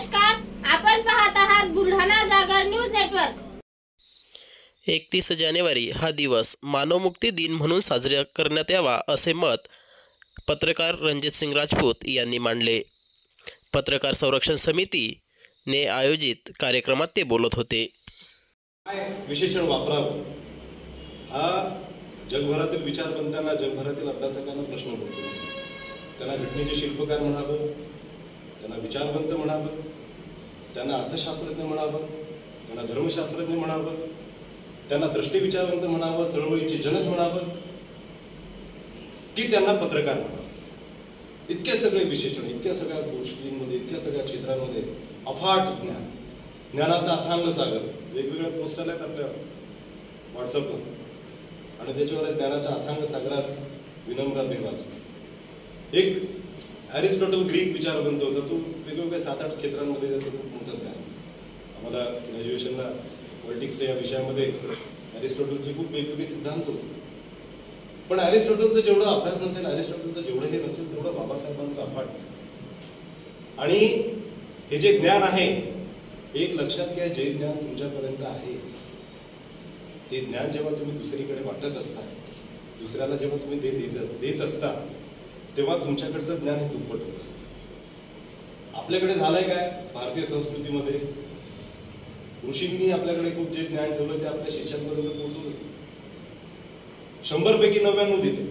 नमस्कार, आपण पाहत आहात बुलढाणा जागर न्यूज नेटवर्क। 31 जानेवारी हा दिवस मानवमुक्ती दिन म्हणून साजरा करण्यात यावा असे मत पत्रकार रणजितसिंग राजपूत यांनी मांडले। पत्रकार संरक्षण समितीने आयोजित कार्यक्रमात ते बोलत होते। विशेषण वापरावं हा जगभरातील विचारवंतांना, जगभरातील अभ्यासकांना प्रश्न पडतो। त्यांना घटनेचे शिल्पकार म्हणावं, त्यांना विचारवंत म्हणावं, त्यांना अर्थशास्त्रज्ञ म्हणावं, त्यांना धर्मशास्त्रज्ञ म्हणावं, त्यांना दृष्टी विचारवंत म्हणावं, चळवळीचे जनक म्हणावं, की त्यांना पत्रकार म्हणावं। इतके सगळे विशेषण, इतक्या सगळ्या गोष्टींमध्ये, इतक्या सगळ्या क्षेत्रांमध्ये अफाट ज्ञानाचा अथांग सागर। वेगवेगळ्या पोस्टल आहेत आपल्या व्हॉट्सअपवर आणि त्याच्यावर ज्ञानाच्या अथांग सागरास विनम्र अभिवादन। एक अरिस्टॉटल ग्रीक विचारवंत होता, तो वेगवेगळ्या 7-8 क्षेत्रांमध्ये त्याचं खूप मोठं ज्ञान। आम्हाला ग्रॅज्युएशनला पॉलिटिक्स या विषयामध्ये अरिस्टॉटलचे खूप वेगवेगळे सिद्धांत होते, पण अरिस्टॉटलचं जेवढा अभ्यास नसेल, अरिस्टॉटलचं जेवढं हे नसेल, तेवढं बाबासाहेबांचं अफाट। आणि हे जे ज्ञान आहे, एक लक्षात घ्या, जे ज्ञान तुमच्यापर्यंत आहे ते ज्ञान जेव्हा तुम्ही दुसरीकडे वाटत असता, दुसऱ्याला जेव्हा तुम्ही देत असता, तेव्हा तुमच्याकडचं ज्ञान हे दुप्पट होत असतं। आपल्याकडे झालंय काय, भारतीय संस्कृतीमध्ये ऋषींनी आपल्याकडे खूप जे ज्ञान ठेवलं ते आपल्या शिष्यांपर्यंत पोहोचवलं। 100 पैकी 99 दिले,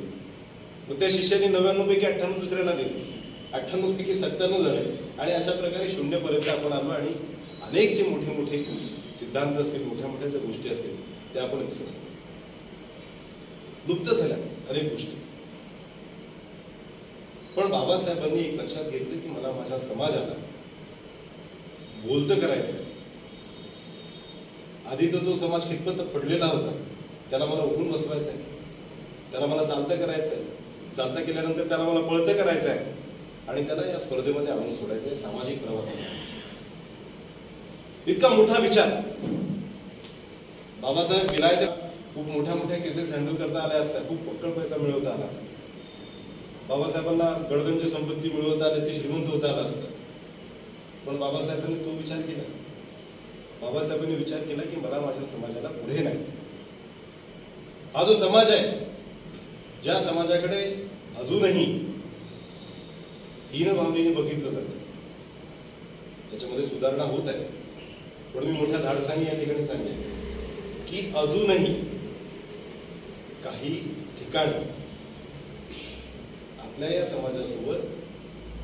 मग त्या शिष्यांनी 99 पैकी 98 दुसऱ्याला दिले, 98 पैकी 97 झाले, आणि अशा प्रकारे 0 पर्यंत आपण आलो। आणि अनेक जे मोठे मोठे सिद्धांत असतील, मोठ्या मोठ्या ज्या गोष्टी असतील, त्या आपण विसरलो, लुप्त झाल्या अनेक गोष्टी। पण बाबासाहेबांनी एक लक्षात घेतलं की मला माझ्या समाजाला बोलतं करायचंय। आधी तर तो समाज खितपत पडलेला होता, त्याला मला उठून बसवायचंय, त्याला मला चालतं करायचंय, चालतं केल्यानंतर त्याला मला पळतं करायचंय, आणि त्याला या स्पर्धेमध्ये आणून सोडायचंय, सामाजिक प्रवाहामध्ये। इतका मोठा विचार बाबासाहेब विलायत खूप मोठ्या मोठ्या केसेस हँडल करता आल्या असत्या, खूप पक्कड पैसा मिळवता आला असता, बाबासाहेबांना गडगंज संपत्ती मिळवता आली असती, श्रीमंत होता आला असता, पण बाबासाहेबांनी तो विचार केला। बाबासाहेबांनी विचार केला की मला माझ्या समाजाला पुढे न्यायचं। हा जो समाज आहे, ज्या समाजाकडे अजूनही हीन भावनेने बघितलं जातं, त्याच्यामध्ये सुधारणा होत आहे, पण मी मोठ्या धाडसाने या ठिकाणी सांगेन की अजूनही काही ठिकाणी आपल्या या समाजासोबत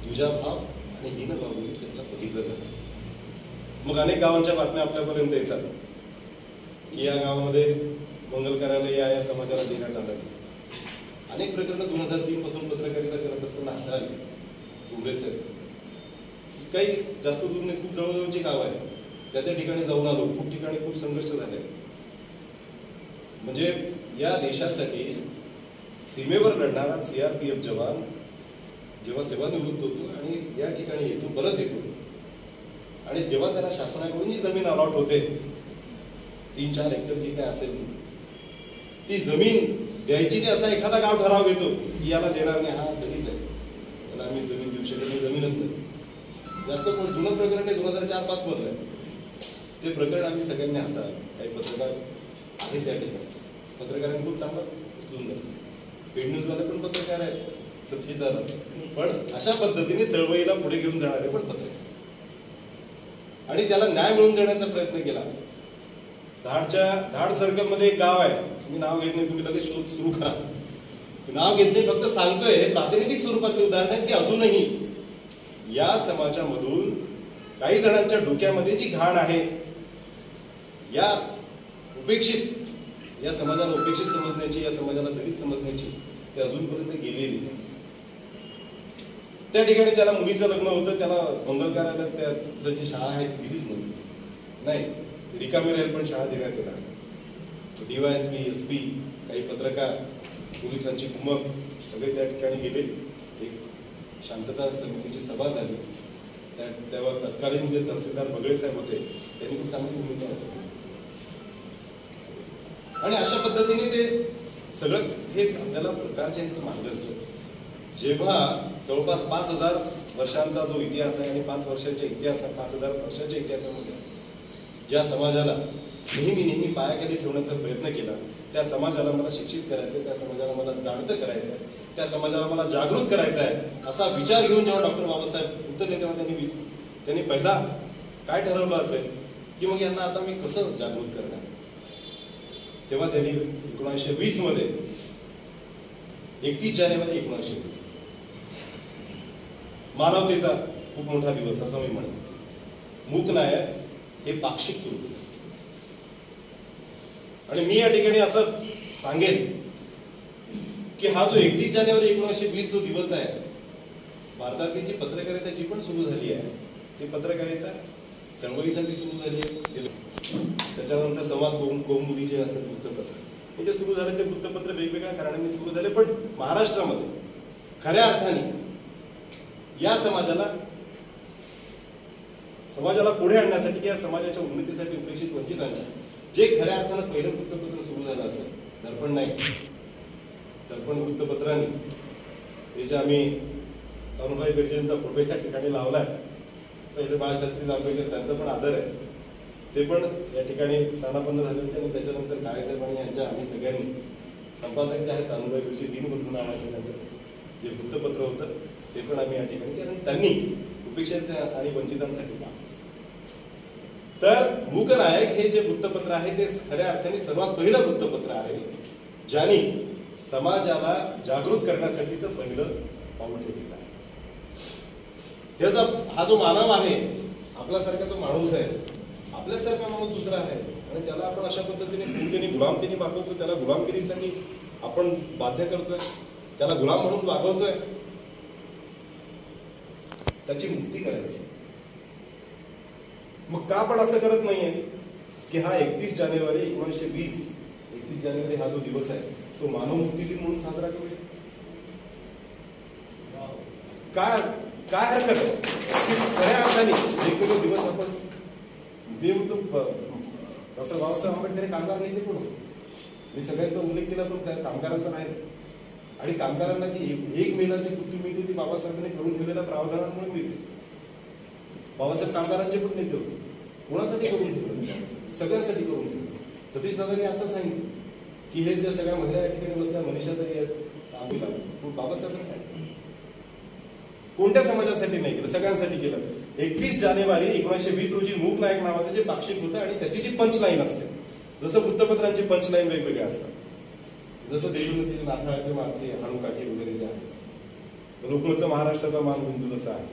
दुजाभाव आणि हीनभावने त्यांना बघितलं जातं। मग अनेक गावांच्या बातम्या आपल्यापर्यंत येतात की या गावामध्ये मंगल कार्यालय या समाजाला देण्यात आलं। अनेक प्रकरणं 2003 पासून पत्रकारिता करत असताना हाताळली काँग्रेस। काही जास्त दूर नाही, खूप जवळजवळची गाव आहे, त्या ठिकाणी जाऊन आलो, खूप ठिकाणी खूप संघर्ष झाले। म्हणजे या देशासाठी सीमेवर लढणारा CRPF जवान जेव्हा सेवानिवृत्त होतो आणि या ठिकाणी येतो, परत येतो, आणि जेव्हा त्याला शासनाकडून जी जमीन अलॉट होते, 3-4 एकर जी काय असेल ती जमीन द्यायची नाही असा एखादा गाव ठराव घेतो की याला देणार नाही, हा दलित आहे, त्याला आम्ही जमीन देऊ शकत नाही, जमीनच नाही। जास्त जुनं प्रकरण आहे, 2004-5 मधलं आहे ते प्रकरण। आम्ही सगळ्यांनी हाताळलं, काही पत्रकार आहेत त्या ठिकाणी, पत्रकारांनी खूप चांगलं उचलून धरलं, पेड न्यूजवाले पण पत्रकार आहेत, सतीश दादा, पण अशा पद्धतीने चळवळीला पुढे घेऊन जाणारे पण पत्रकार, आणि त्याला न्याय मिळवून देण्याचा प्रयत्न केला। धाड सर्कल मध्ये एक गाव आहे, मी नाव घेत नाही, तुम्ही लगेच शोध सुरू करा, नाव घेत नाही, फक्त सांगतोय, हे प्रातिनिधिक स्वरूपातले उदाहरण आहे की अजूनही या समाजामधून काही जणांच्या डोक्यामध्ये जी घाण आहे, या उपेक्षित, या समाजाला उपेक्षित समजण्याची, या समाजाला दलित समजण्याची, ते अजूनपर्यंत गेलेली नाही। त्या ठिकाणी त्याला मुलीचं लग्न होतं, त्याला मंगल कार्यालयात त्या जी शाळा आहे ती दिलीच नाही, रिकामी राहील, पण शाळा देण्यात येणार। DYSP, SP, काही पत्रकार, पोलिसांची कुमक सगळे त्या ठिकाणी गेले। एक शांतता समितीची सभा झाली, तेव्हा तत्कालीन जे तहसीलदार बगळे साहेब होते, त्यांनी खूप चांगली भूमिका होती, आणि अशा पद्धतीने ते सगळं हे आपल्याला प्रकारचे मार्ग असतात। जेव्हा जवळपास 5000 वर्षांचा जो इतिहास आहे आणि 5 वर्षांच्या इतिहास 5000 वर्षांच्या इतिहासामध्ये ज्या समाजाला नेहमी पायाखाली ठेवण्याचा प्रयत्न केला, त्या समाजाला मला शिक्षित करायचं, त्या समाजाला मला जाणतं करायचं आहे, त्या समाजाला मला जागृत करायचं आहे, असा विचार घेऊन जेव्हा डॉक्टर बाबासाहेब उतरले तेव्हा त्यांनी पहिला काय ठरवलं असेल की मग यांना आता मी कसं जागृत करणार. तेव्हा त्यांनी 1920 मध्ये 31 जानेवारी 1920 मानवतेचा खूप मोठा दिवस असं मी म्हणेन. मूकनायक हे पाक्षिक सुरू केलं. आणि मी या ठिकाणी असं सांगेन की हा जो 31 जानेवारी 1920 जो दिवस आहे, भारतातली जी पत्रकारिता जी पण सुरू झाली आहे ती पत्रकारिता चळवळीसाठी सुरू झाली आहे. त्याच्यानंतर संवाद कौमुदी जे असेल वृत्तपत्र हे जे सुरू झाले ते वृत्तपत्र वेगवेगळ्या कारणांनी सुरू झाले, पण महाराष्ट्रामध्ये खऱ्या अर्थाने या समाजाला पुढे आणण्यासाठी किंवा समाजाच्या उन्नतीसाठी उपेक्षित वंचितांच्या जे खऱ्या अर्थानं पहिलं वृत्तपत्र सुरू झालं असेल, दर्पण नाही, दर्पण वृत्तपत्राने हे जे आम्ही तरुणभाई बिर्जेंचा फोटो एका ठिकाणी लावलाय, पहिले बाळशास्त्री जांभेकर त्यांचा पण आदर आहे, ते पण या ठिकाणी स्थानापन्न झाले होते. आणि त्याच्यानंतर काळेसाहेब आणि यांच्या आम्ही सगळ्यांनी संपादक जे आहेत तरुणभाई बिर्जे दीनबंधू नावाचं त्यांचं जे वृत्तपत्र होतं ते पण आम्ही या ठिकाणी केलं. आणि त्यांनी उपेक्षित आणि वंचितांसाठी काम. तर मूकनायक हे जे वृत्तपत्र आहे ते खऱ्या अर्थाने सर्वात पहिलं वृत्तपत्र आहे ज्याने समाजाला जागृत करण्यासाठीचं पहिलं पाऊल ठेवलेलं आहे. त्याचा हा जो मानव आहे, आपल्यासारखा जो माणूस आहे, आपल्यासारखा माणूस दुसरा आहे आणि त्याला आपण अशा पद्धतीने गुलामगिरी वागवतो, त्याला गुलामगिरीसाठी आपण बाध्य करतोय, त्याला गुलाम म्हणून वागवतोय. त्याची मुक्ती करायची. मग का आपण असं करत नाहीये की हा 31 जानेवारी 1920 31 जानेवारी हा जो दिवस आहे तो मानव मुक्ती दिन म्हणून साजरा करूया? काय हरकत आहे की खऱ्या अर्थाने वेगवेगळे दिवस आपण मी म्हणतो डॉक्टर बाबासाहेब आंबेडकर कामगार नेते कोण, मी सगळ्यांचा उल्लेख केला पण त्या कामगारांचा नाही. आणि कामगारांना जी 1 मेला जी सुट्टी मिळते ती बाबासाहेबांनी करून ठेवलेल्या प्रावधानामुळे मिळते. बाबासाहेब कामगारांचे पण नेते होते. कोणासाठी करून ठेवलं? सगळ्यांसाठी करून ठेवलं. सतीश दादांनी आता सांगितलं की हे ज्या सगळ्या महिला या ठिकाणी बसल्या, मनीषा तरी आहेत, बाबासाहेब काय कोणत्या समाजासाठी नाही केलं? सगळ्यांसाठी केलं. 31 जानेवारी 1920 रोजी मूकनायक नावाचं जे पाक्षिक होतं आणि त्याची जी पंचलाईन असते, जसं वृत्तपत्रांची पंचलाईन वेगवेगळ्या असतात, जसं देशोन्नतीचे नाथाळाचे माते, हाणूकाठी वगैरे जे आहेत, लोकमतचं महाराष्ट्राचा मानबिंदू जसा आहे,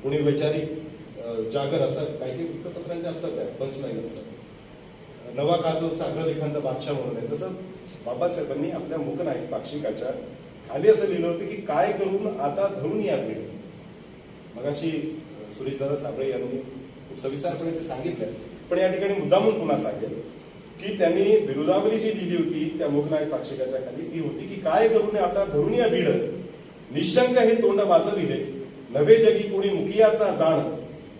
पुणे वैचारिक जागर असं काही काही वृत्तपत्रांचे असतात, त्या पंचलाईन असतात. नवा काळचं अग्रलेखांचा बादशाह म्हणून आहे. तसं बाबासाहेबांनी आपल्या मूकनायक पाक्षिकाच्या खाली असं लिहिलं होतं की काय करून आता धरून या पिढी. मगाशी सुरेशदादा साबळे यांनी खूप सविस्तरपणे ते सांगितलं, पण या ठिकाणी मुद्दामून पुन्हा सांगेल की त्यांनी विरुदावली जी लिहिली होती त्या मूकनायक पाक्षिकाच्या खाली ती होती की काय करून आता धरून या बीड, निशंक हे तोंड वाजविले, नवे जगी कोणी मुखियाचा जाण,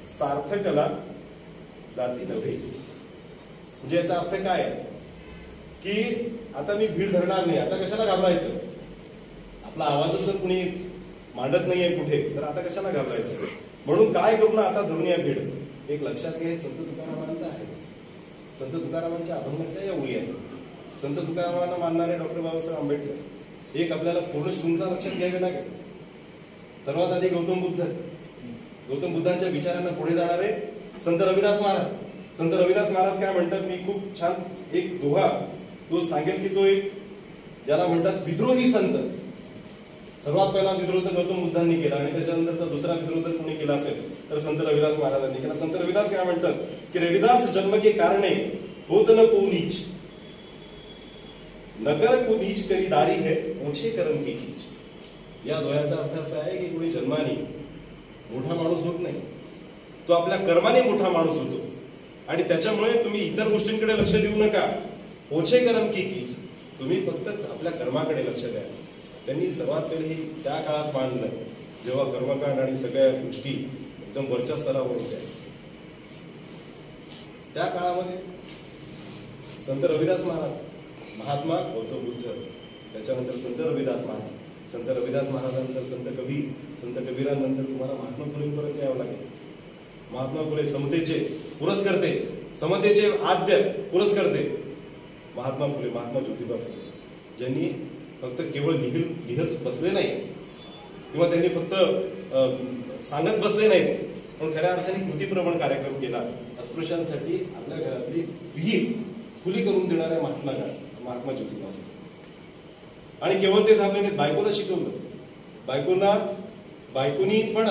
सार्थकला जाती नव्हे. म्हणजे याचा अर्थ काय आहे की आता मी भीड धरणार नाही, आता कशाला घाबरायचं, आपला आवाजच जर कुणी मांडत नाहीये कुठे तर आता कशाला घाबरायचं. म्हणून काय करून आता धरून या भीड. एक लक्षात घ्या, हे संत तुकारामांचं आहे. संत तुकारामांच्या अभंगातल्या या ओळी आहेत. संत तुकारामांना मानणारे डॉक्टर बाबासाहेब आंबेडकर. एक आपल्याला पूर्ण शृंखला लक्षात घ्यावी लागेल. सर्वात आधी गौतम बुद्धांच्या विचारांना पुढे जाणारे संत रविदास महाराज. संत रविदास महाराज काय म्हणतात, मी खूप छान एक दोहा तो सांगेल की जो एक ज्याला म्हणतात विद्रोही संत. सर्वात पहिला विद्रोह तर गौतम बुद्धांनी केला आणि त्याच्यानंतरचा दुसरा विद्रोह तर कोणी केला असेल तर संत रविदास महाराजांनी केला. संत रविदास काय म्हणतात की रविदास जन्म के कारणे होत न को नीच, नकर को नीच करी डारी है ओछे कर्म की कीच. या दोह्याचा अर्थ असा आहे की कोणी जन्माने मोठा माणूस होत नाही, तो आपल्या कर्माने मोठा माणूस होतो. आणि त्याच्यामुळे तुम्ही इतर गोष्टींकडे लक्ष देऊ नका. ओछे कर्म की कीच, तुम्ही फक्त आपल्या कर्माकडे लक्ष द्या. त्यांनी सर्वात पहिले हे त्या काळात मांडलं जेव्हा कर्मकांड आणि सगळ्या गोष्टी एकदम वरच्या स्तरावर होत्या. त्या काळामध्ये संत रविदास महाराज, महात्मा गौतम बुद्ध, त्याच्यानंतर संत रविदास महाराज संत रविदास महाराजांनंतर संत कबीर, संत कबीरानंतर तुम्हाला महात्मा फुलेंपर्यंत यावं लागेल. महात्मा फुले समतेचे पुरस्कर्ते, समतेचे आद्य पुरस्कर्ते महात्मा फुले, महात्मा ज्योतिबा फुले, ज्यांनी फक्त केवळ लिहत बसले नाही किंवा त्यांनी फक्त सांगत बसले नाहीत, पण खऱ्या अर्थाने कृतीप्रमाण कार्यक्रम केला. अस्पृश्यांसाठी आपल्या घरातली विहीर खुली करून देणाऱ्या महात्मा ज्योतिबा फुले. आणि केवळ ते थांबले नाहीत, बायकोला शिकवलं. बायकोनी पण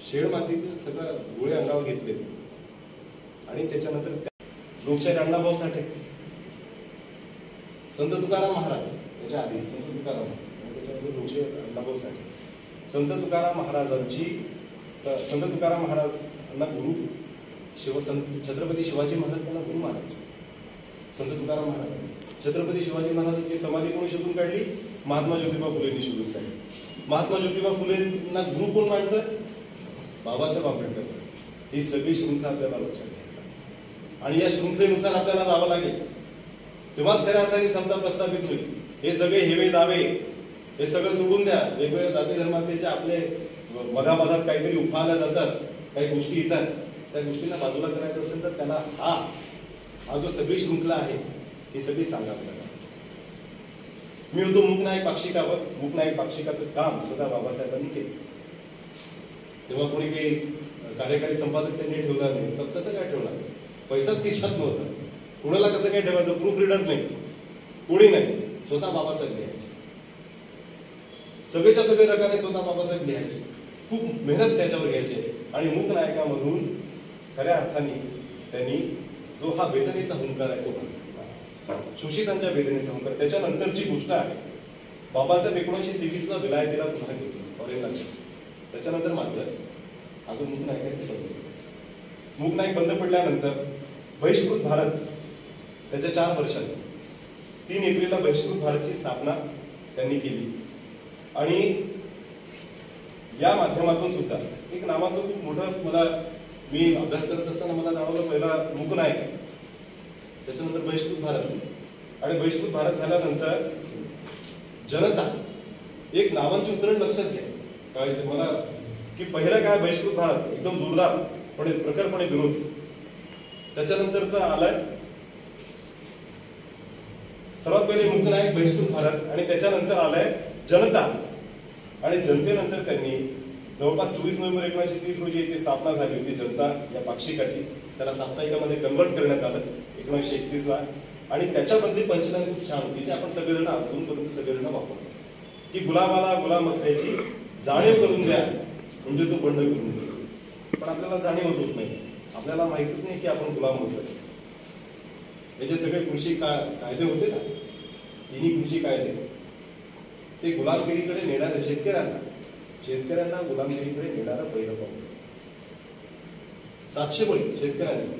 शेड मातीचे सगळं गोळे अंगावर घेतले. आणि त्याच्यानंतर लोकशाहीर अण्णाभाऊ साठे, संत तुकाराम महाराज, त्याच्या आधी संत तुकाराम आणि त्याच्यानंतर लोकशाहीर अण्णाभाऊ साठे. संत तुकाराम महाराजांना गुरु छत्रपती शिवाजी महाराज त्यांना गुरु मानायचे. संत तुकाराम महाराज, छत्रपती शिवाजी महाराजांची समाधी कोणी शोधून काढली? महात्मा ज्योतिबा फुलेंनी शोधून काढली. महात्मा ज्योतिबा फुलेंना गुरु कोण मानतं? बाबासाहेब आंबेडकर. ही सगळी शृंखला आपल्याला लक्षात घ्यायला आणि या शृंखलेनुसार आपल्याला जावं लागेल, तेव्हाच खऱ्या अर्थाने समता प्रस्थापित होईल. हे सगळे हेवे दावे हे सगळं सोडून द्या. वेगवेगळ्या जाती धर्मातले जे आपले मधामधात काहीतरी उफाळल्या जातात, काही गोष्टी येतात, त्या गोष्टींना बाजूला करायचं असेल तर त्याला हा जो सगळी शृंखला आहे ही सगळी सांगा आपल्याला. मी होतो मूकनायक पाक्षिकावर. मूकनायक पाक्षिकाचं काम स्वतः बाबासाहेबांनी केलं. तेव्हा कोणी काही कार्यकारी संपादक त्यांनी ठेवला नाही. कसं काय ठेवणार? पैसाच खिशात नव्हता. कुणाला कसं काय ठेवायचं? प्रूफ रीडर नाही, कोणी नाही. स्वतः बाबासाहेब लिहायचे. सगळेच्या सगळे रकाने स्वतः बाबासाहेब लिहायचे. खूप मेहनत त्याच्यावर घ्यायचे. आणि मूकनायकामधून खऱ्या अर्थाने त्यांनी जो हा वेदनेचा हुंकार आहे तो म्हणला, शोषितांच्या वेदनेचा हुंकार. त्याच्यानंतरची गोष्ट आहे, बाबासाहेब 1923ला विलायतेला पुन्हा गेले फॉरेनला. त्याच्यानंतर मात्र अजून मूकनायक मूकनायक बंद पडल्यानंतर बहिष्कृत भारत त्याच्या 4 वर्षांनी 3 एप्रिलला बहिष्कृत भारतची स्थापना त्यांनी केली. आणि या माध्यमातून सुद्धा एक नावाचं खूप मोठं मी अभ्यास करत असताना मला जाणवलं. पहिला मूकनायक, त्याच्यानंतर बहिष्कृत भारत आणि बहिष्कृत भारत झाल्यानंतर जनता. एक नावांची उतरण लक्षात घ्या कळायचं मला की पहिलं काय बहिष्कृत भारत एकदम जोरदार पण प्रखरपणे विरोध. त्याच्यानंतरचा आलाय सर्वात पहिले मूकनायक, बहिष्कृत भारत आणि त्याच्यानंतर आलाय जनता. आणि जनतेनंतर त्यांनी जवळपास 24 नोव्हेंबर 1930 रोजी याची स्थापना झाली होती जनता या पाक्षिकाची. त्याला साप्ताहिकामध्ये कन्वर्ट करण्यात आलं 1931ला. आणि त्याच्यामधली पंचनामे खूप छान होती, जी आपण सगळेजण अजूनपर्यंत सगळेजण वापरतो, की गुलामाला गुलाम असल्याची जाणीव करून द्या म्हणजे तो बंड करून देतो. पण आपल्याला जाणीवच होत नाही, आपल्याला माहितीच नाही की आपण गुलाम होतोय. याचे सगळे कृषी कायदे होते ना, 3 कृषी कायदे, ते गुलामगिरीकडे नेणारे शेतकऱ्यांना गुलामगिरीकडे नेणारं पहिलं पाऊल. 700 बळी शेतकऱ्यांचं.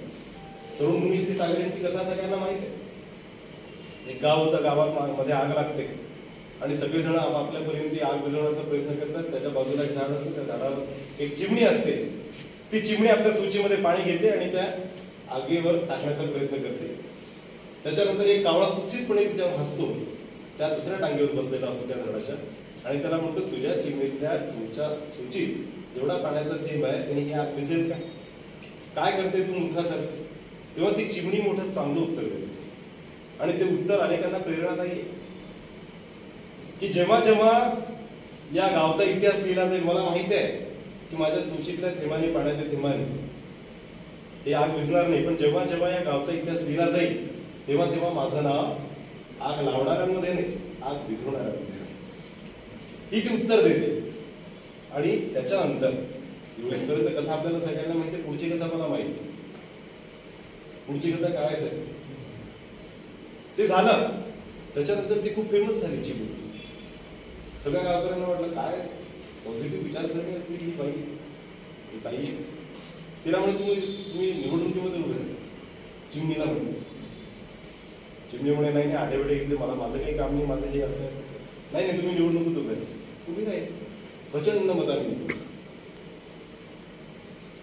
तरुण मुनी श्री सागर यांची कथा सगळ्यांना माहिती आहे. एक गाव होतं, गावामध्ये आग लागते आणि सगळेजण आपापल्यापर्यंत आग विझवण्याचा प्रयत्न करतात. त्याच्या बाजूला एक झाड असतं, त्या झाडावर एक चिमणी असते. ती चिमणी आपल्या चोचीमध्ये पाणी घेते आणि त्या आगीवर टाकण्याचा प्रयत्न करते. त्याच्यानंतर एक कावळा कुत्सितपणे तिच्यावर हसतो. त्या दुसऱ्या टांगेवर बसलेला असतो त्या झाडाच्या आणि त्याला म्हणतो, तुझ्या चिमणीतल्या चोचीत जेवढा पाण्याचा थेंब आहे त्याने ही आग विझेल का? काय करते तू मूर्खासारखं? तेव्हा ती चिमणी मोठं चांगलं उत्तर देते. आणि ते उत्तर अनेकांना प्रेरणादायी आहे की जेव्हा जेव्हा या गावचा इतिहास लिहिला जाईल, मला माहिती आहे की माझ्या चोचीतल्या थेंबाने, पाण्याच्या थेंबाने हे आग विझणार नाही, पण जेव्हा जेव्हा या गावचा इतिहास लिहिला जाईल तेव्हा तेव्हा माझं नाव आग लावणाऱ्यांमध्ये नाही, आग विझवणाऱ्यांमध्ये नाही. ही ती उत्तर देते. आणि त्याच्यानंतर एवढीपर्यंत कथा आपल्याला सगळ्यांना माहिती. पुढची कथा मला माहिती. पुढची कथा काय आहे ते झालं. त्याच्यानंतर ती खूप फेमस झाली चिमणी. सगळ्या गावकऱ्यांना वाटलं काय पॉझिटिव्ह विचारसरणी असते ही बाई. तिला म्हणून तुम्ही निवडणुकीमध्ये उभे राहा. चिमणीला म्हणतो. चिमणी म्हणे नाही आठवडे घेतले, मला माझं काही काम नाही, माझं हे असं नाही. तुम्ही निवडणुकीत उभे राहा. तुम्ही नाही प्रचंड मतांनी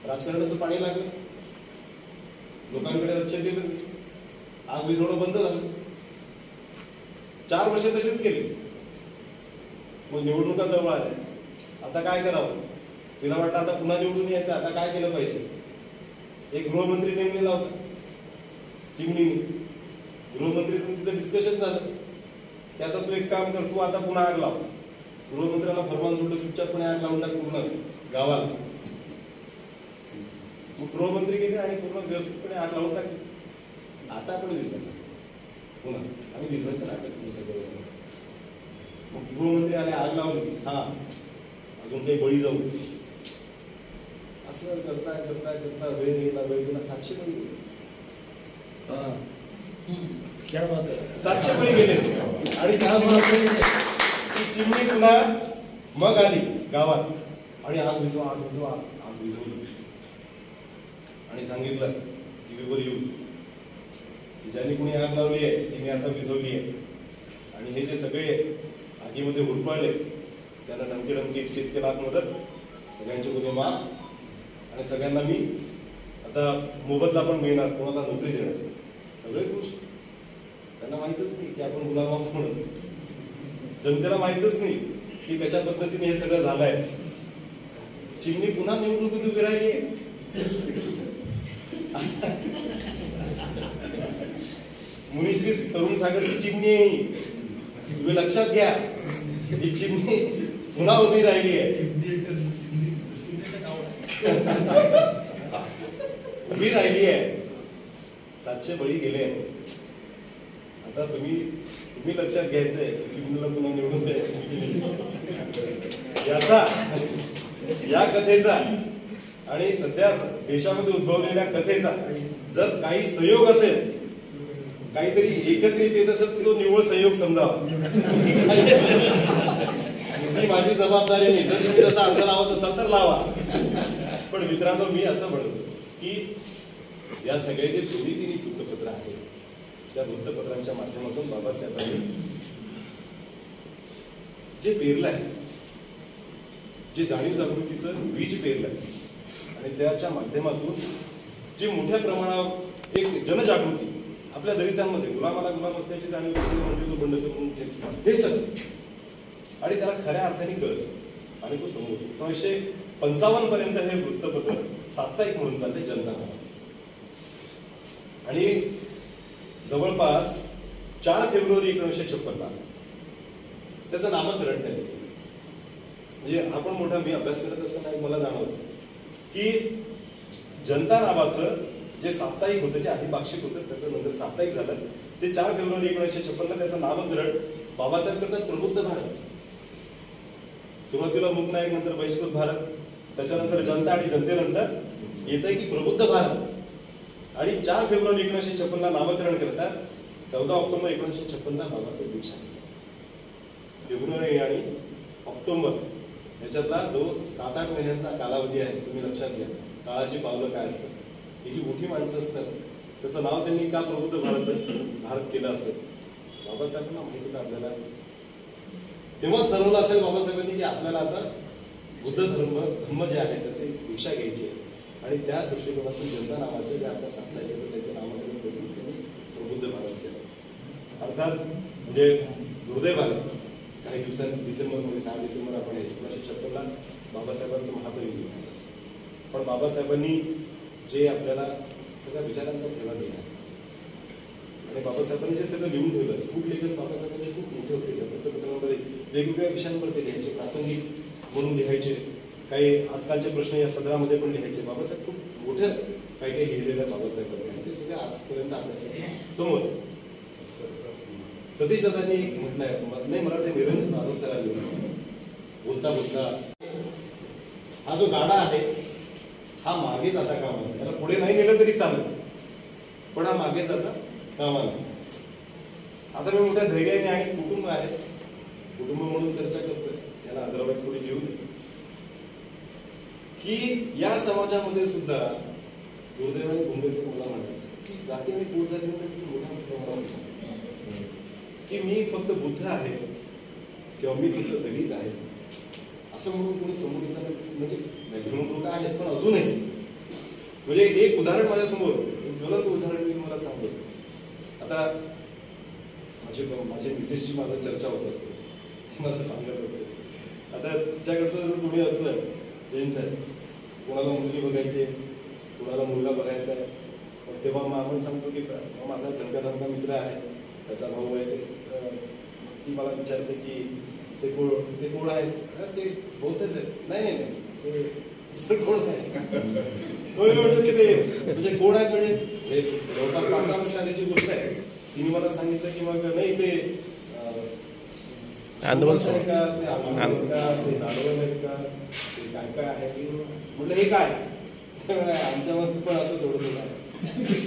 राजकारणाचं पाणी लागलं, लोकांकडे लक्ष दिलं, आग विझवणं बंद झालं. 4 वर्ष तसेच गेले. मग निवडणुका जवळ आल्या, आता काय करावं? तिला वाटतं आता पुन्हा निवडून यायचं, आता काय केलं पाहिजे? एक गृहमंत्री नेमलेला होता चिमणीने. गृहमंत्रीचं तिचं डिस्कशन झालं की आता तू एक काम कर, तू आता पुन्हा आग लाव. गृहमंत्र्यांना फरमान सुटलं, चुपचापणे आग लावून टाक पूर्ण गावाला. मग गृहमंत्री गेले आणि पूर्ण व्यवस्थितपणे आग लावून टाकली. आता आपण विसरलो पुन्हा, आम्ही विसरायचं नाटक सगळं. मग गृहमंत्री आले, आग लावली, हा अजून काही बळी जाऊ. असं करता करता करता वेळ गेला 700 बळी गेले. क्या बात है, 700 बळी गेले. आणि ती चिमणी पुन्हा मग आली गावात आणि आग विझवा, आग विझवा, आग विझवली आणि सांगितलं की वी विल यू, ज्यांनी कुणी आग लावली आहे ती मी आता विझवली आहे. आणि हे जे सगळे आगीमध्ये हुडपळले त्यांना धमकी धमकी इतके लाख मदत, सगळ्यांचे गुन्हे माफ, आणि सगळ्यांना मी आता मोबदला पण मिळणार, कोणाला नोकरी देणार. सगळे खुश. त्यांना माहितच नाही की आपण गुन्हामाफ म्हणून, जनतेला माहितच नाही की कशा पद्धतीने हे सगळं झालंय. चिमणी पुन्हा निवडणुकीत उभी राहिली. मुनिश्री तरुण सागरची चिमणी आहे, तुम्ही लक्षात घ्या. ही चिमणी पुन्हा उभी राहिली आहे, उभी राहिली आहे. 700 बळी गेले. आता तुम्ही लक्षात घ्यायचंय चिमणीला पुन्हा निवडून द्यायचं याचा, या कथेचा आणि सध्या देशामध्ये उद्भवलेल्या कथेचा जर काही सहयोग असेल, काहीतरी एकत्रित येत असेल तर तो निव्वळ सहयोग समजावा. ही माझी जबाबदारी नाही. जर तुम्ही तसा अर्थ लावत असाल तर लावा. पण मित्रांनो, मी असं म्हणतो की या सगळे जे 2-3 वृत्तपत्र आहेत, त्या वृत्तपत्रांच्या माध्यमातून बाबासाहेबांनी जे पेरलंय, जे जाणीव जागृतीचं बीज पेरलंय, आणि त्याच्या माध्यमातून जी मोठ्या प्रमाणावर एक जनजागृती आपल्या दलितांमध्ये, गुलामाला गुलाम असल्याची जाणीव म्हणजे तो बंड करून हे सगळं, आणि त्याला खऱ्या अर्थाने कळत आणि तो समोर 1955 पर्यंत हे वृत्तपत्र साप्ताहिक म्हणून चालले, जनता नावाचं. आणि जवळपास 4 फेब्रुवारी 1956 त्याचं नामकरण केलं. म्हणजे आपण मोठा, मी अभ्यास करत असताना मला जाणवलं की जनता नावाचं जे साप्ताहिक होतं, जे आधी पाक्षिक होतं, त्याचं नंतर साप्ताहिक झालं, ते 4 फेब्रुवारी 1956 त्याचं नामकरण बाबासाहेब करतात प्रबुद्ध भारत. सुरुवातीला मूकनायक, नंतर बहिष्कृत भारत, त्याच्यानंतर जनता, आणि जनतेनंतर येत आहे की प्रबुद्ध भारत. आणि 4 फेब्रुवारी 1956 नामकरण करतात. 14 ऑक्टोबर 1956 बाबासाहेब दीक्षा. फेब्रुवारी आणि ऑक्टोबर याच्यातला जो 7-8 महिन्यांचा कालावधी आहे, तुम्ही लक्षात घ्या काळाची पावलं काय असतात. ही जी मोठी माणसं असतात त्याचं नाव त्यांनी का प्रबुद्ध भारत केलं असेल? बाबासाहेबांना माहिती होतं आपल्याला. तेव्हाच ठरवलं असेल बाबासाहेबांनी की आपल्याला आता बुद्ध धर्म जे आहे त्याची दीक्षा घ्यायची, आणि त्या दृष्टिकोनातून जनता नावाचे जे आपल्या साप्ताहिक त्याचं नामकरण करून त्यांनी प्रबुद्ध भारत केलं. अर्थात म्हणजे दुर्दैवाने काही दिवसांनी डिसेंबरमध्ये 6 डिसेंबर आपण 1956 बाबासाहेबांचं महापरिनिर्वाण. पण बाबासाहेबांनी जे आपल्याला सगळ्या विचारांचा ठेवा दिला, आणि बाबासाहेबांनी जे सगळं लिहून ठेवलं, खूप लेखन बाबासाहेबांनी खूप मोठे होते. त्या वृत्तपत्रांमध्ये वेगवेगळ्या विषयांवर ते लिहायचे, प्रासंगिक म्हणून लिहायचे, काही आजकालचे प्रश्न या सदरामध्ये पण लिहायचे. बाबासाहेब खूप मोठं काही काही लिहिलेलं बाबासाहेबांनी, आणि ते सगळं आजपर्यंत आपल्या समोर. सतीश दादांनी म्हटलंय, नाही मला वाटतं निरंजन जाधव सरांनी बोलता बोलता, हा जो गाडा आहे हा मागे जाता कामा नये. त्याला पुढे नाही नेलं तरी चालेल, पण हा मागे जाता कामा नये. आता मी मोठ्या धैर्याने, आणि कुटुंब आहे, कुटुंब म्हणून चर्चा करतोय, याला अदरवाईज कोणी घेऊ नये, की या समाजामध्ये सुद्धा दुर्दैवाने मुंबईचं मला म्हणायचं की जाती आणि पोट जातीमध्ये मोठ्या प्रमाणात की मी फक्त बुद्ध आहे किंवा मी फक्त दलित आहे असं म्हणून कोणी समोर येताना, म्हणजे मॅक्झिमम लोक आहेत, पण अजूनही म्हणजे एक उदाहरण माझ्यासमोर, ज्वलंत उदाहरण मी मला सांगतो. आता माझे मिसेसची माझं चर्चा होत असते, मला सांगत असते आता तिच्याकडचं जर कोणी असलं जेन्स आहे, कोणाला मुलगी बघायची, कोणाला मुलगा बघायचा आहे, मग तेव्हा मग आपण सांगतो की माझा धमका मित्र आहे, त्याचा भाऊ आहे, ती मला विचारते की ते कोण आहे, ते बहुतेच आहे, नाही ते दुसरं कोण आहे म्हणतो की ते म्हणजे कोण आहेत, म्हणजे जवळपास 5-6 वर्ष आधीची गोष्ट आहे. तिने मला सांगितलं की मग नाही ते आंदोलन आहे का, ते आंदोलन का, ते नाडवण आहेत का, ते काय आहे. म्हटलं हे काय, आमच्यामध्ये पण असं थोडं आहे.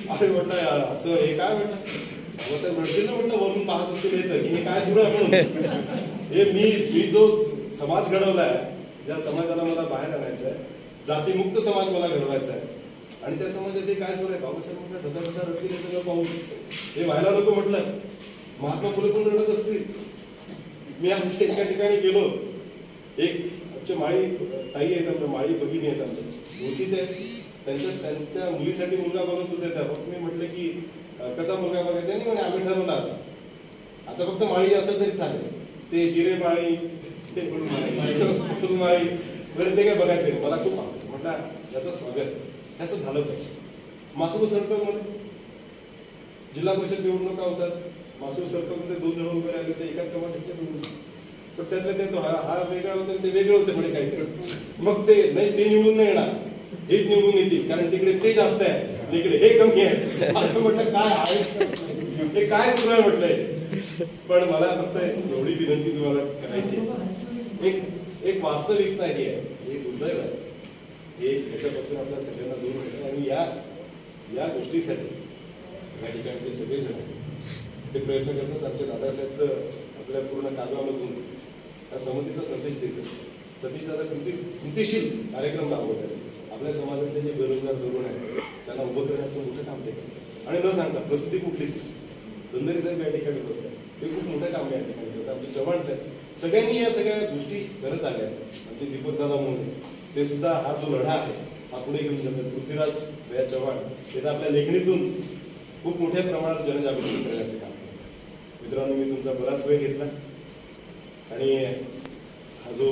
अरे म्हटलं यार असं हे काय म्हटलं, बाबासाहेब रडतील ना म्हटलं, वरून पाहत असतील येतं की हे काय सुरू आहे म्हणून. हे मी जो समाज घडवलाय, ज्या समाजाला मला बाहेर आणायचं आहे, जातीमुक्त समाज मला घडवायचा आहे, आणि त्या समाजात हे काय सुरू आहे. बाबासाहेब म्हटलं ढसा रडतील हे सगळं पाहून हे व्हायला नको. म्हटलं महात्मा फुले पण रडत असतील. मी आज एका ठिकाणी गेलो, एक आमच्या माळी ताई आहेत, आमच्या माळी भगिनी आहेत, आमच्या ओळखीच्या आहेत, त्यांच्या मुलीसाठी मुलगा बघत होते. त्या फक्त मी म्हटलं की कसा मुलगा बघायचा, नाही म्हणे आम्ही ठरवलं आता फक्त माळी असं तरी चालेल, ते जिरे माळी ते माळी बरं ते काय बघायचं. मला खूप आवडतं. म्हटलं याचं स्वागत याचं झालं पाहिजे. मासूर सर्कलमध्ये जिल्हा परिषद निवडणुका होतात, मासूर सर्कलमध्ये 2 जण उभे राहिले, ते एकाच समाजाच्या पण त्यातल्या त्यात हा वेगळा होता, ते वेगळे होते म्हणे काहीतरी. मग ते नाही, ते निवडून नाही येणार, हेच निवडून येतील, कारण तिकडे ते जास्त आहे, इकडे हे कमी आहे. म्हटलं काय आहे हे काय सुरू आहे म्हटलंय. पण मला फक्त एवढी विनंती तुम्हाला करायची, एक वास्तविकता ही आहे, हे दुर्दैव आहे, हे याच्यापासून आपल्या सगळ्यांना दूर व्हायचं. आणि या गोष्टीसाठी या ठिकाणी ते सगळेजण ते प्रयत्न करतात. आमचे दादासाहेब तर आपल्या पूर्ण काव्यामधून त्या समितीचा संदेश देतात. सतीश दादा कृतीशील कार्यक्रम राबवतात. आपल्या समाजातले जे बेरोजगार तरुण आहेत त्यांना उभं करण्याचं मोठं काम ते करतात. आणि न सांगता प्रसिद्धी कुठलीच धंदरी साहेब या ठिकाणी बसतात, ते खूप मोठं काम या ठिकाणी करतात. आमचे चव्हाण साहेब सगळ्यांनी या सगळ्या गोष्टी करत आल्या. आमचे दीपक दादा म्हणून ते सुद्धा हा जो लढा आहे हा पुढे घेऊन जातात. पृथ्वीराज भैया चव्हाण ते तर आपल्या लेखणीतून खूप मोठ्या प्रमाणात जनजागृती करण्याचं काम करतात. मित्रांनो, मी तुमचा बराच वेळ घेतला आणि हा जो